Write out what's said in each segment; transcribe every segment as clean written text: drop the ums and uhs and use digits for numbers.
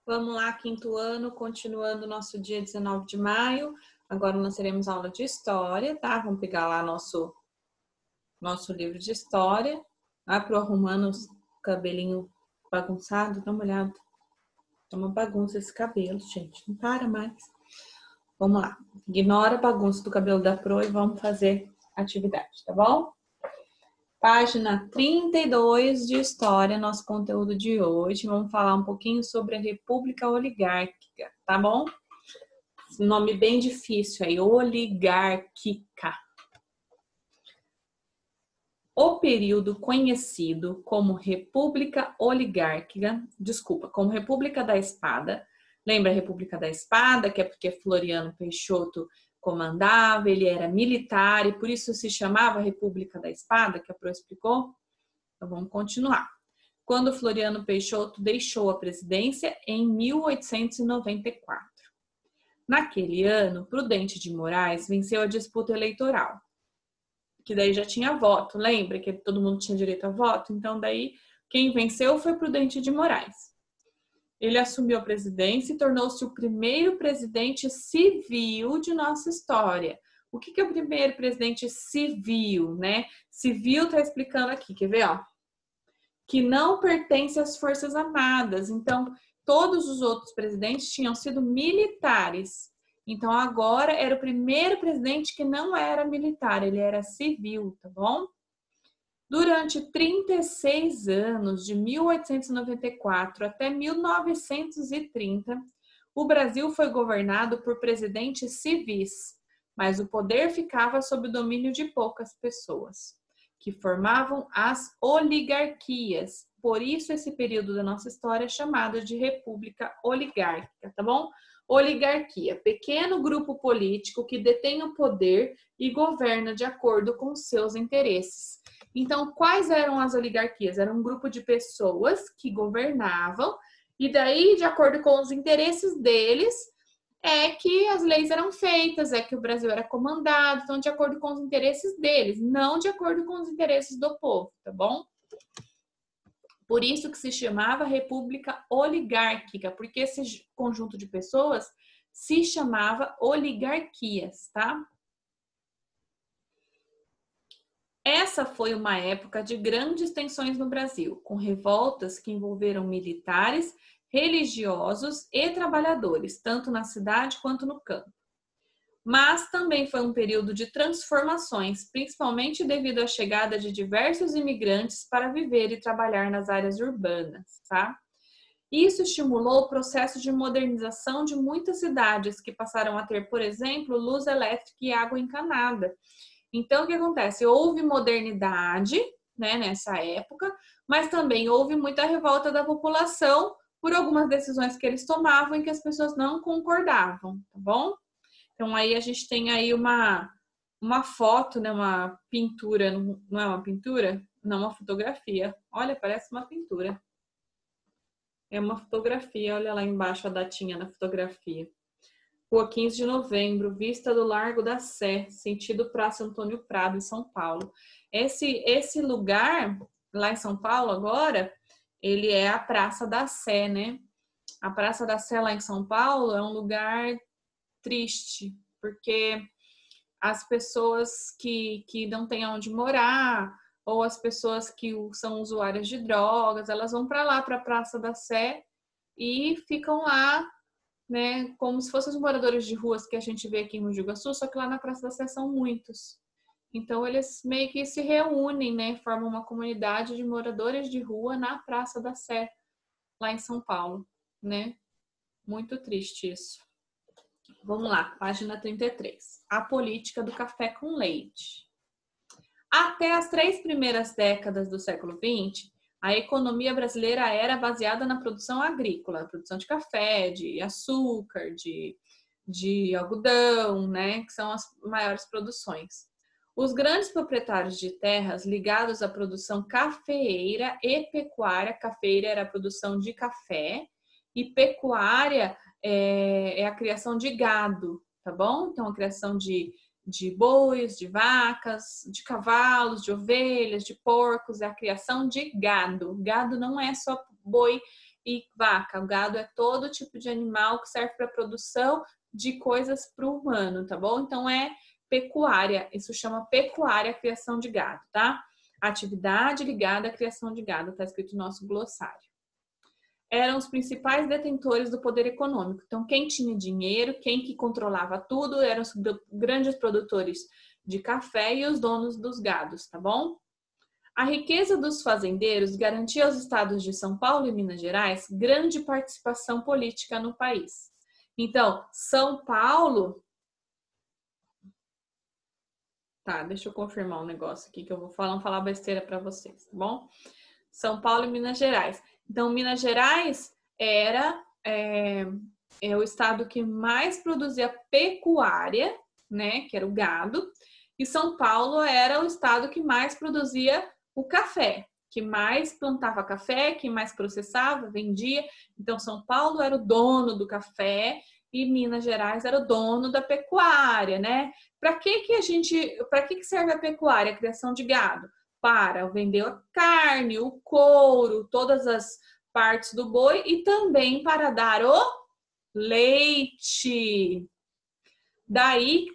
Vamos lá, quinto ano, continuando nosso dia 19 de maio. Agora nós teremos aula de história, tá? Vamos pegar lá nosso livro de história. Ah, pro arrumando os cabelinho bagunçado, dá uma olhada. É uma bagunça esse cabelo, gente. Não para mais. Vamos lá. Ignora a bagunça do cabelo da Pro e vamos fazer atividade, tá bom? Página 32 de História, nosso conteúdo de hoje. Vamos falar um pouquinho sobre a República Oligárquica, tá bom? Nome bem difícil aí, oligárquica. O período conhecido como República Oligárquica, como República da Espada. Lembra a República da Espada, que é porque Floriano Peixoto comandava, ele era militar e por isso se chamava República da Espada, que a Pro explicou? Então vamos continuar. Quando Floriano Peixoto deixou a presidência em 1894. Naquele ano, Prudente de Moraes venceu a disputa eleitoral, que daí já tinha voto, lembra que todo mundo tinha direito a voto? Então daí quem venceu foi Prudente de Moraes. Ele assumiu a presidência e tornou-se o primeiro presidente civil de nossa história. O que é o primeiro presidente civil, né? Civil tá explicando aqui, quer ver, ó? Que não pertence às Forças Armadas. Então, todos os outros presidentes tinham sido militares. Então, agora era o primeiro presidente que não era militar, ele era civil, tá bom? Durante 36 anos, de 1894 até 1930, o Brasil foi governado por presidentes civis, mas o poder ficava sob o domínio de poucas pessoas, que formavam as oligarquias. Por isso, esse período da nossa história é chamado de República Oligárquica, tá bom? Oligarquia, pequeno grupo político que detém o poder e governa de acordo com seus interesses. Então, quais eram as oligarquias? Era um grupo de pessoas que governavam e daí, de acordo com os interesses deles, é que as leis eram feitas, é que o Brasil era comandado, então de acordo com os interesses deles, não de acordo com os interesses do povo, tá bom? Por isso que se chamava República Oligárquica, porque esse conjunto de pessoas se chamava oligarquias, tá? Essa foi uma época de grandes tensões no Brasil, com revoltas que envolveram militares, religiosos e trabalhadores, tanto na cidade quanto no campo. Mas também foi um período de transformações, principalmente devido à chegada de diversos imigrantes para viver e trabalhar nas áreas urbanas, tá? Isso estimulou o processo de modernização de muitas cidades, que passaram a ter, por exemplo, luz elétrica e água encanada. Então, o que acontece? Houve modernidade, né, nessa época, mas também houve muita revolta da população por algumas decisões que eles tomavam e que as pessoas não concordavam, tá bom? Então, aí a gente tem aí uma foto, né, uma pintura, não é uma pintura? Não, uma fotografia. Olha, parece uma pintura. É uma fotografia, olha lá embaixo a datinha na fotografia. Rua 15 de Novembro, vista do Largo da Sé, sentido Praça Antônio Prado, em São Paulo. Esse lugar, lá em São Paulo agora, ele é a Praça da Sé, né? A Praça da Sé lá em São Paulo é um lugar triste, porque as pessoas que não têm onde morar, ou as pessoas que são usuárias de drogas, elas vão para lá, para a Praça da Sé, e ficam lá, né, como se fossem os moradores de ruas que a gente vê aqui em Mogi Guaçu, só que lá na Praça da Sé são muitos. Então, eles meio que se reúnem, né, formam uma comunidade de moradores de rua na Praça da Sé, lá em São Paulo, né? Muito triste isso. Vamos lá, página 33. A política do café com leite. Até as 3 primeiras décadas do século XX, a economia brasileira era baseada na produção agrícola, produção de café, de açúcar, de algodão, né, que são as maiores produções. Os grandes proprietários de terras ligados à produção cafeeira e pecuária, cafeeira era a produção de café e pecuária é a criação de gado, tá bom? Então, a criação de bois, de vacas, de cavalos, de ovelhas, de porcos, é a criação de gado. Gado não é só boi e vaca. O gado é todo tipo de animal que serve para produção de coisas para o humano, tá bom? Então é pecuária, isso chama pecuária, criação de gado, tá? Atividade ligada à criação de gado, tá escrito no nosso glossário. Eram os principais detentores do poder econômico. Então, quem tinha dinheiro, quem que controlava tudo, eram os grandes produtores de café e os donos dos gados, tá bom? A riqueza dos fazendeiros garantia aos estados de São Paulo e Minas Gerais grande participação política no país. Então, São Paulo... Tá, deixa eu confirmar um negócio aqui que eu vou falar besteira para vocês, tá bom? São Paulo e Minas Gerais. Então, Minas Gerais era o estado que mais produzia pecuária, né, que era o gado, e São Paulo era o estado que mais produzia o café, que mais plantava café, que mais processava, vendia. Então, São Paulo era o dono do café e Minas Gerais era o dono da pecuária, né? Para que serve a pecuária, a criação de gado? Para vender a carne, o couro, todas as partes do boi e também para dar o leite. Daí,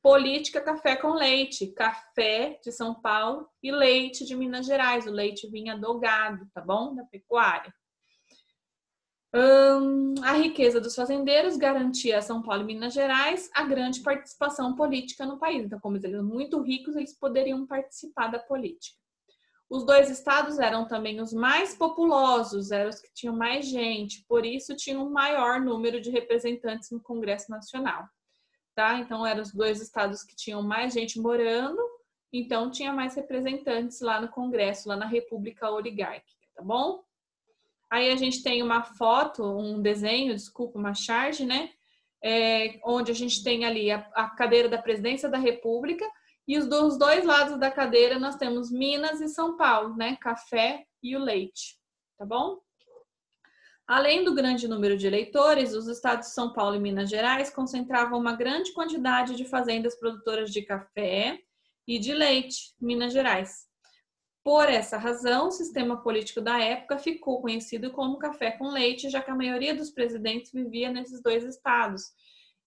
política café com leite. Café de São Paulo e leite de Minas Gerais. O leite vinha do gado, tá bom? Da pecuária. A riqueza dos fazendeiros garantia a São Paulo e Minas Gerais a grande participação política no país. Então, como eles eram muito ricos, eles poderiam participar da política. Os dois estados eram também os mais populosos, eram os que tinham mais gente, por isso tinham um maior número de representantes no Congresso Nacional. Tá? Então, eram os dois estados que tinham mais gente morando, então tinha mais representantes lá no Congresso, lá na República Oligárquica, tá bom? Aí a gente tem uma foto, um desenho, desculpa, uma charge, né? Onde a gente tem ali a cadeira da Presidência da República e dos dois lados da cadeira nós temos Minas e São Paulo, né? Café e o leite, tá bom? Além do grande número de eleitores, os estados de São Paulo e Minas Gerais concentravam uma grande quantidade de fazendas produtoras de café e de leite, Minas Gerais. Por essa razão, o sistema político da época ficou conhecido como café com leite, já que a maioria dos presidentes vivia nesses dois estados.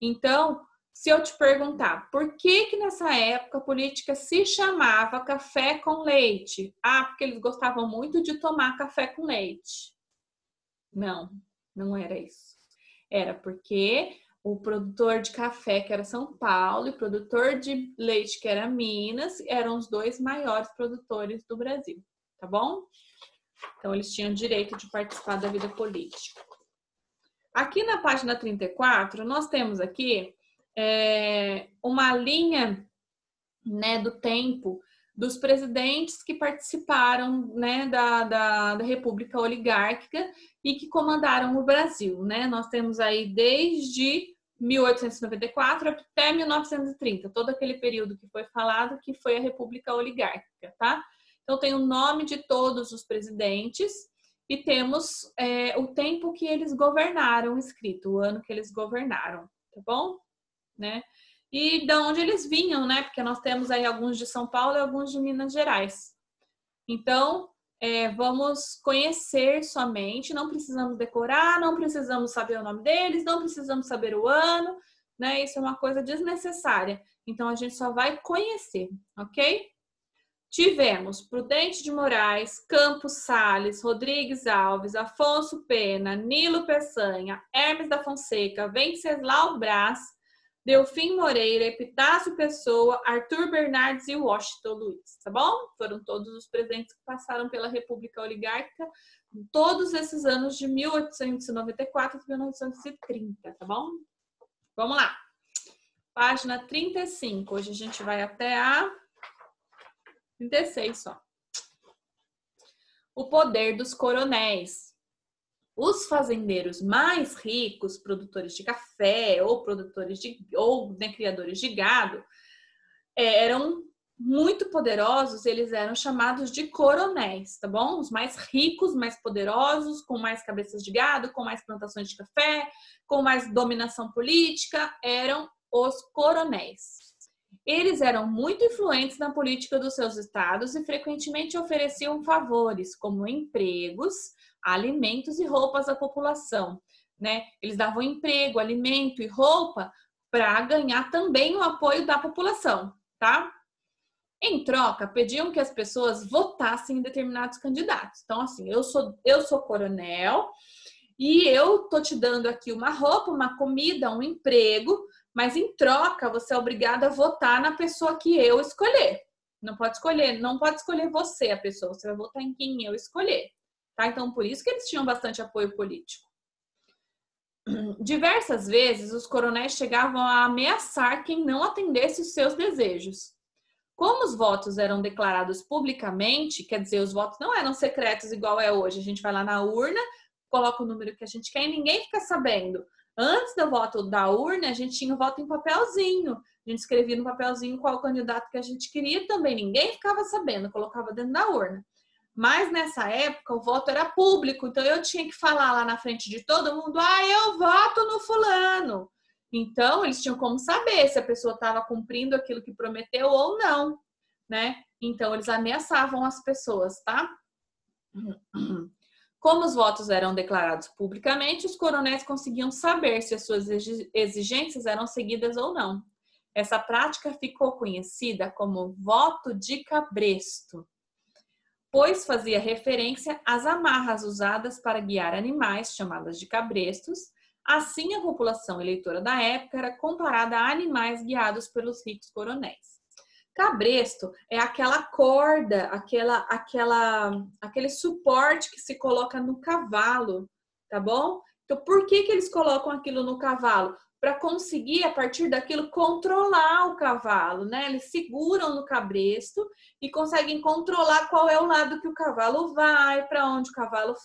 Então, se eu te perguntar, por que nessa época a política se chamava café com leite? Ah, porque eles gostavam muito de tomar café com leite. Não, não era isso. Era porque o produtor de café, que era São Paulo, e o produtor de leite, que era Minas, eram os dois maiores produtores do Brasil, tá bom? Então, eles tinham direito de participar da vida política. Aqui na página 34, nós temos aqui uma linha, né, do tempo dos presidentes que participaram, né, da República Oligárquica e que comandaram o Brasil, né? Nós temos aí desde 1894 até 1930, todo aquele período que foi falado que foi a República Oligárquica, tá? Então tem o nome de todos os presidentes e temos o tempo que eles governaram escrito, o ano que eles governaram, tá bom? Né? E de onde eles vinham, né? Porque nós temos aí alguns de São Paulo e alguns de Minas Gerais. Então, vamos conhecer somente, não precisamos decorar, não precisamos saber o nome deles, não precisamos saber o ano, né? Isso é uma coisa desnecessária. Então, a gente só vai conhecer, ok? Tivemos Prudente de Moraes, Campos Sales, Rodrigues Alves, Afonso Pena, Nilo Peçanha, Hermes da Fonseca, Venceslau Braz, Delfim Moreira, Epitácio Pessoa, Arthur Bernardes e Washington Luiz, tá bom? Foram todos os presidentes que passaram pela República Oligárquica todos esses anos de 1894 a 1930, tá bom? Vamos lá. Página 35. Hoje a gente vai até a 36 só. O poder dos coronéis. Os fazendeiros mais ricos, produtores de café ou criadores de gado, eram muito poderosos, eles eram chamados de coronéis, tá bom? Os mais ricos, mais poderosos, com mais cabeças de gado, com mais plantações de café, com mais dominação política, eram os coronéis. Eles eram muito influentes na política dos seus estados e frequentemente ofereciam favores, como empregos, alimentos e roupas à população, né? Eles davam emprego, alimento e roupa para ganhar também o apoio da população, tá? Em troca, pediam que as pessoas votassem em determinados candidatos. Então, assim, eu sou coronel e eu tô te dando aqui uma roupa, uma comida, um emprego, mas em troca você é obrigado a votar na pessoa que eu escolher. Não pode escolher você, a pessoa, você vai votar em quem eu escolher, tá? Então, por isso que eles tinham bastante apoio político. Diversas vezes, os coronéis chegavam a ameaçar quem não atendesse os seus desejos. Como os votos eram declarados publicamente, quer dizer, os votos não eram secretos igual é hoje. A gente vai lá na urna, coloca o número que a gente quer e ninguém fica sabendo. Antes do voto da urna, a gente tinha o voto em papelzinho. A gente escrevia no papelzinho qual candidato que a gente queria também. Ninguém ficava sabendo, colocava dentro da urna. Mas nessa época o voto era público, então eu tinha que falar lá na frente de todo mundo, eu voto no fulano. Então eles tinham como saber se a pessoa estava cumprindo aquilo que prometeu ou não, né? Então eles ameaçavam as pessoas, tá? Como os votos eram declarados publicamente, os coronéis conseguiam saber se as suas exigências eram seguidas ou não. Essa prática ficou conhecida como voto de cabresto, pois fazia referência às amarras usadas para guiar animais, chamadas de cabrestos. Assim, a população eleitora da época era comparada a animais guiados pelos ricos coronéis. Cabresto é aquela corda, aquele suporte que se coloca no cavalo, tá bom? Então, por que eles colocam aquilo no cavalo? Para conseguir, a partir daquilo, controlar o cavalo, né? Eles seguram no cabresto e conseguem controlar qual é o lado que o cavalo vai, para onde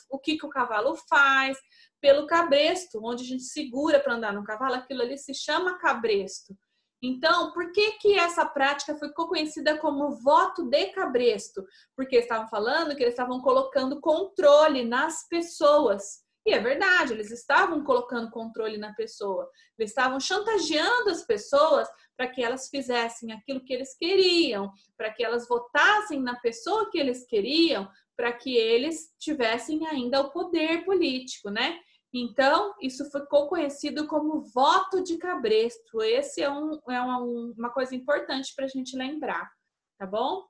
o que o cavalo faz. Pelo cabresto, onde a gente segura para andar no cavalo, aquilo ali se chama cabresto. Então, por que essa prática ficou conhecida como voto de cabresto? Porque eles estavam falando que eles estavam colocando controle nas pessoas. E é verdade, eles estavam colocando controle na pessoa. Eles estavam chantageando as pessoas para que elas fizessem aquilo que eles queriam, para que elas votassem na pessoa que eles queriam, para que eles tivessem ainda o poder político, né? Então, isso ficou conhecido como voto de cabresto. Esse é uma coisa importante para a gente lembrar, tá bom?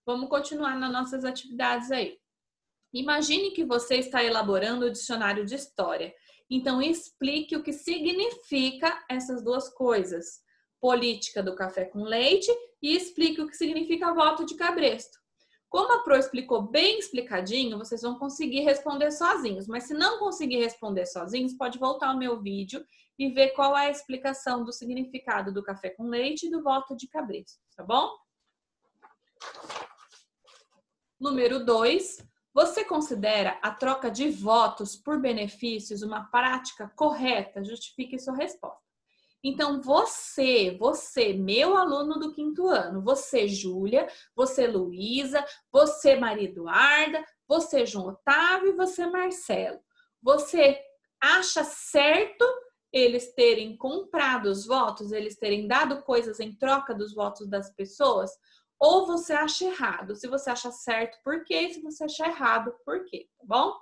Vamos continuar nas nossas atividades aí. Imagine que você está elaborando o dicionário de história. Então, explique o que significa essas duas coisas. Política do café com leite e explique o que significa voto de cabresto. Como a Pro explicou bem explicadinho, vocês vão conseguir responder sozinhos. Mas se não conseguir responder sozinhos, pode voltar ao meu vídeo e ver qual é a explicação do significado do café com leite e do voto de cabresto, tá bom? Número 2. Você considera a troca de votos por benefícios uma prática correta? Justifique sua resposta. Então, você, meu aluno do 5º ano, você, Júlia, você, Luísa, você, Maria Eduarda, você, João Otávio e você, Marcelo. Você acha certo eles terem comprado os votos, eles terem dado coisas em troca dos votos das pessoas? Ou você acha errado? Se você acha certo, por quê? E se você acha errado, por quê? Tá bom?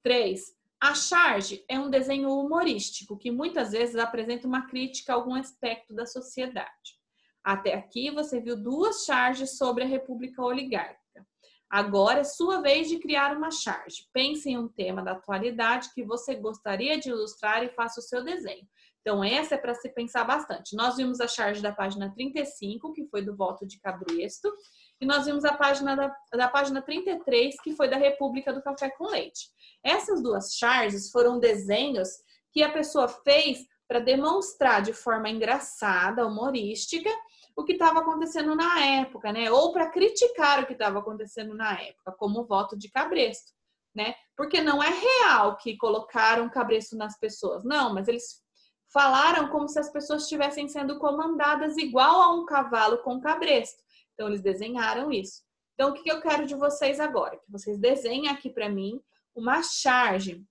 3. A charge é um desenho humorístico que muitas vezes apresenta uma crítica a algum aspecto da sociedade. Até aqui você viu 2 charges sobre a República Oligárquica. Agora é sua vez de criar uma charge. Pense em um tema da atualidade que você gostaria de ilustrar e faça o seu desenho. Então, essa é para se pensar bastante. Nós vimos a charge da página 35, que foi do voto de cabresto, e nós vimos a página da página 33, que foi da República do Café com Leite. Essas 2 charges foram desenhos que a pessoa fez para demonstrar de forma engraçada, humorística, o que estava acontecendo na época, né? Ou para criticar o que estava acontecendo na época, como o voto de cabresto, né? Porque não é real que colocaram cabresto nas pessoas, não, mas eles falaram como se as pessoas estivessem sendo comandadas igual a um cavalo com cabresto. Então, eles desenharam isso. Então, o que eu quero de vocês agora? Que vocês desenhem aqui para mim uma charge,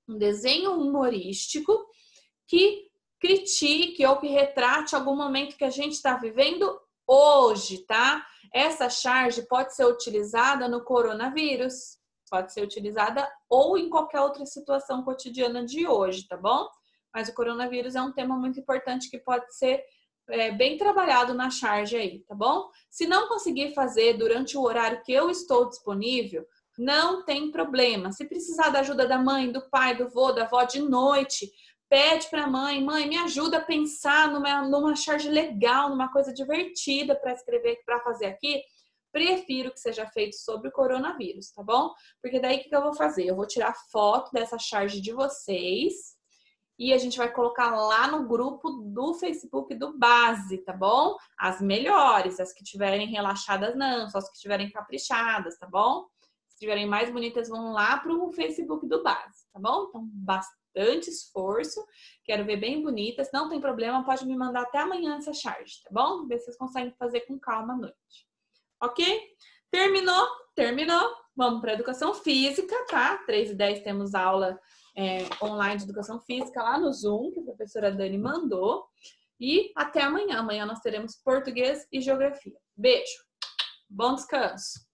um desenho humorístico que critique ou que retrate algum momento que a gente está vivendo hoje, tá? Essa charge pode ser utilizada no coronavírus, pode ser utilizada ou em qualquer outra situação cotidiana de hoje, tá bom? Mas o coronavírus é um tema muito importante que pode ser bem trabalhado na charge aí, tá bom? Se não conseguir fazer durante o horário que eu estou disponível, não tem problema. Se precisar da ajuda da mãe, do pai, do vô, da avó de noite, pede para a mãe, me ajuda a pensar numa charge legal, numa coisa divertida para escrever, para fazer aqui. Prefiro que seja feito sobre o coronavírus, tá bom? Porque daí o que eu vou fazer? Eu vou tirar foto dessa charge de vocês e a gente vai colocar lá no grupo do Facebook do Base, tá bom? As melhores, as que tiverem relaxadas não, só as que tiverem caprichadas, tá bom? Se tiverem mais bonitas, vão lá pro Facebook do Base, tá bom? Então, bastante esforço, quero ver bem bonitas, não tem problema, pode me mandar até amanhã essa charge, tá bom? Ver se vocês conseguem fazer com calma à noite. Ok? Terminou? Terminou. Vamos para educação física, tá? 3h10 temos aula online de educação física lá no Zoom, que a professora Dani mandou. E até amanhã. Amanhã nós teremos português e geografia. Beijo. Bom descanso.